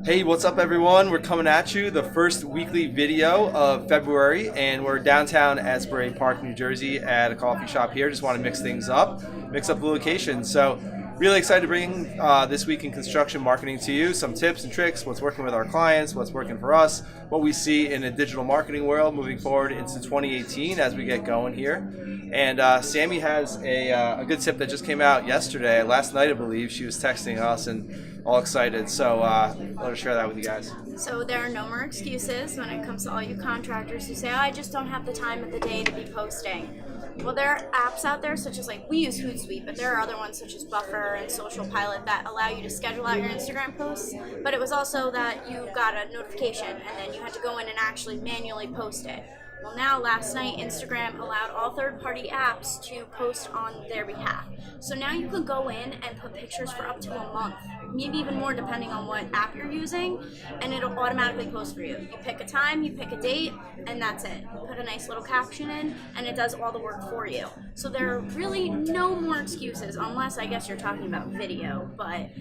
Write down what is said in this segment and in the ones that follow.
Hey, what's up, everyone? We're coming at you, the first weekly video of February, and we're downtown Asbury Park, New Jersey, at a coffee shop here. Just want to mix things up, mix up the location. So, really excited to bring this week in construction marketing to you. Some tips and tricks, what's working with our clients, what's working for us, what we see in a digital marketing world moving forward into 2018 as we get going here. And Sammy has a good tip that just came out yesterday, last night, I believe. She was texting us and all excited. So let her share that with you guys. So there are no more excuses when it comes to all you contractors who say, "Oh, I just don't have the time of the day to be posting." Well, there are apps out there such as we use Hootsuite, but there are other ones such as Buffer and Social Pilot that allow you to schedule out your Instagram posts. But it was also that you got a notification and then you had to go in and actually manually post it. Well, now last night, Instagram allowed all third-party apps to post on their behalf. So now you can go in and put pictures for up to a month, maybe even more depending on what app you're using, and it'll automatically post for you. You pick a time, you pick a date, and that's it. You put a nice little caption in, and it does all the work for you. So there are really no more excuses, unless I guess you're talking about video. But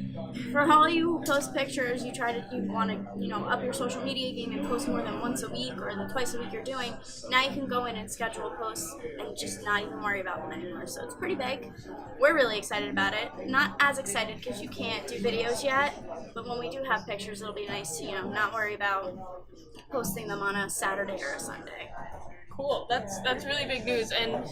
for all you who post pictures, you want to up your social media game and post more than once a week or the twice a week you're doing. Now you can go in and schedule posts and just not even worry about them anymore. So it's pretty big. We're really excited about it. Not as excited because you can't do videos yet, but when we do have pictures, it'll be nice to not worry about posting them on a Saturday or a Sunday. Cool. That's really big news. And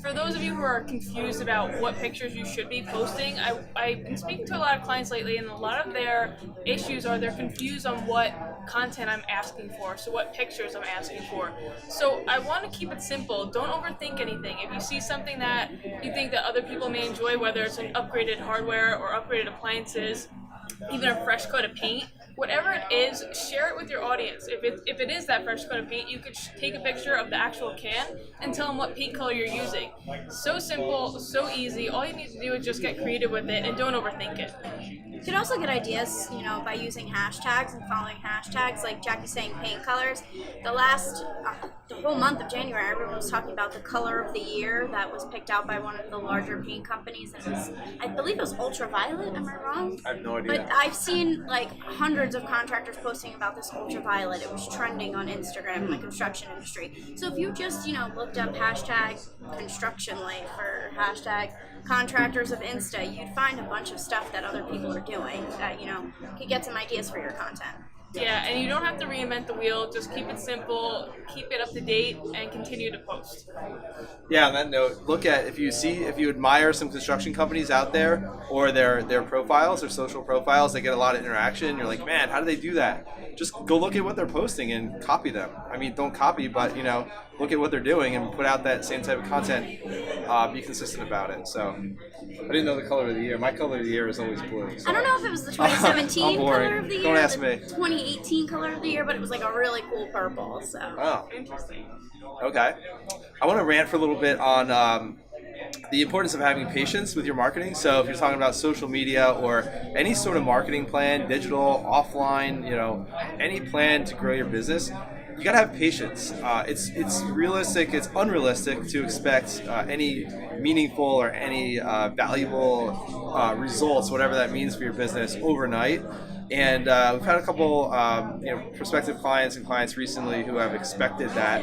for those of you who are confused about what pictures you should be posting, I've been speaking to a lot of clients lately, and a lot of their issues are they're confused on what content I'm asking for, so what pictures I'm asking for. So I want to keep it simple. Don't overthink anything. If you see something that you think that other people may enjoy, whether it's an upgraded hardware or upgraded appliances, even a fresh coat of paint, whatever it is, share it with your audience. If it is that fresh coat of paint, you could take a picture of the actual can and tell them what paint color you're using. So simple, so easy. All you need to do is just get creative with it and don't overthink it. You could also get ideas, by using hashtags and following hashtags, like Jackie's saying paint colors. The whole month of January, everyone was talking about the color of the year that was picked out by one of the larger paint companies. I believe it was ultraviolet. Am I wrong? I have no idea. But I've seen hundreds of contractors posting about this ultraviolet. It was trending on Instagram in the construction industry. So if you just, looked up hashtag construction life or hashtag contractors of Insta, you'd find a bunch of stuff that other people are doing that, could get some ideas for your content. Yeah, and you don't have to reinvent the wheel. Just keep it simple, keep it up to date, and continue to post. Yeah, on that note, if you admire some construction companies out there or their profiles, their social profiles, they get a lot of interaction. You're like, man, how do they do that? Just go look at what they're posting and copy them. I mean, don't copy, but look at what they're doing and put out that same type of content. Be consistent about it. So, I didn't know the color of the year. My color of the year is always blue. So. I don't know if it was the 2017 color of the year, Don't ask the me. 2018 color of the year, but it was a really cool purple. So. Oh, Interesting. okay. I want to rant for a little bit on the importance of having patience with your marketing. So if you're talking about social media or any sort of marketing plan, digital, offline, any plan to grow your business, you gotta have patience. It's realistic. It's unrealistic to expect any meaningful or any valuable results, whatever that means for your business, overnight. And we've had a couple, prospective clients and clients recently who have expected that,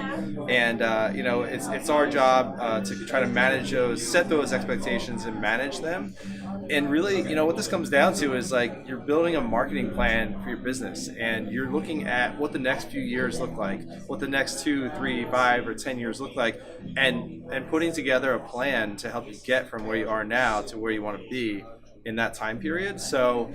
and it's our job to try to manage those, set those expectations, and manage them. And really, what this comes down to is you're building a marketing plan for your business, and you're looking at what the next few years look like, what the next 2, 3, 5, or 10 years look like, and putting together a plan to help you get from where you are now to where you want to be in that time period. So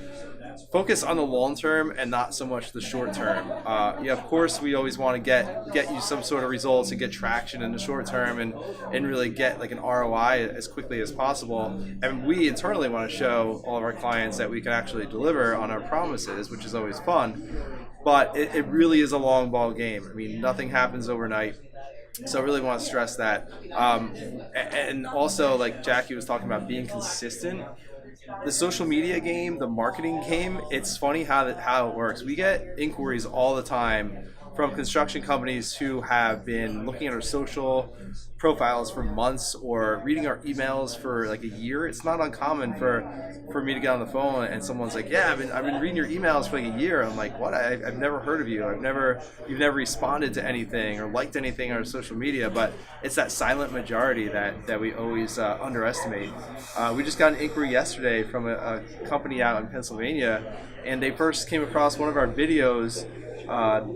focus on the long term and not so much the short term. Of course, we always want to get you some sort of results and get traction in the short term and really get an ROI as quickly as possible. And we internally want to show all of our clients that we can actually deliver on our promises, which is always fun. But it really is a long ball game. I mean, nothing happens overnight. So I really want to stress that. And also, like Jackie was talking about, being consistent. The social media game, the marketing game, it's funny how it works. We get inquiries all the time from construction companies who have been looking at our social profiles for months or reading our emails for like a year. It's not uncommon for me to get on the phone and someone's like, yeah, I've been reading your emails for like a year. I'm like, what? I've never heard of you. You've never responded to anything or liked anything on social media. But it's that silent majority that we always underestimate. We just got an inquiry yesterday from a company out in Pennsylvania, and they first came across one of our videos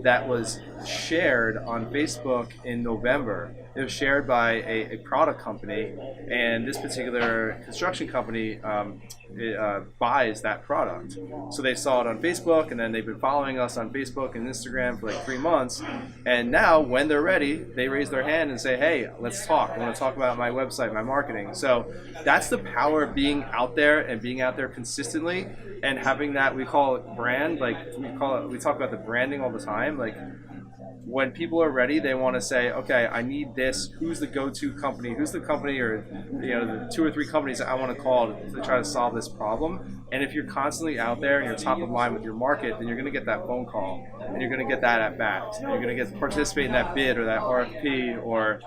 that was shared on Facebook in November. It was shared by a product company, and this particular construction company buys that product. So they saw it on Facebook, and then they've been following us on Facebook and Instagram for like 3 months. And now, when they're ready, they raise their hand and say, "Hey, let's talk. I want to talk about my website, my marketing." So that's the power of being out there and being out there consistently and having that, we call it brand. Like we talk about the branding all the time. Like, when people are ready, they want to say, okay, I need this. Who's the go-to company? Who's the company or the 2 or 3 companies that I want to call to try to solve this problem? And if you're constantly out there and you're top of mind with your market, then you're going to get that phone call and you're going to get that at bat. And you're going to get to participate in that bid or that RFP or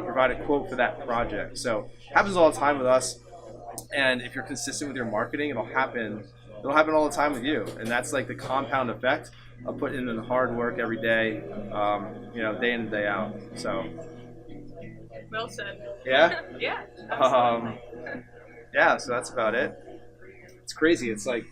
provide a quote for that project. So it happens all the time with us. And if you're consistent with your marketing, it'll happen all the time with you. And that's like the compound effect of putting in the hard work every day, day in and day out. So. Well said. Yeah? Yeah. Yeah, so that's about it. It's crazy. It's like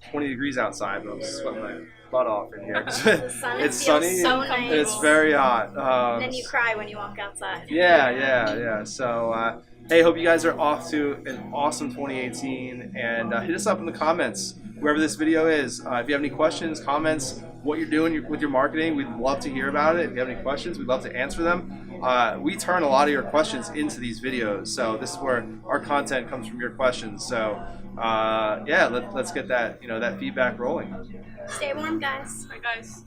20 degrees outside, but I'm sweating my butt off in here. It's sunny. So nice. It's very hot. And then you cry when you walk outside. Yeah. So, hey, hope you guys are off to an awesome 2018, and hit us up in the comments wherever this video is. If you have any questions, comments, what you're doing with your marketing, we'd love to hear about it. If you have any questions, we'd love to answer them. We turn a lot of your questions into these videos, so this is where our content comes from, your questions. So let's get that that feedback rolling. Stay warm, guys. Bye, guys.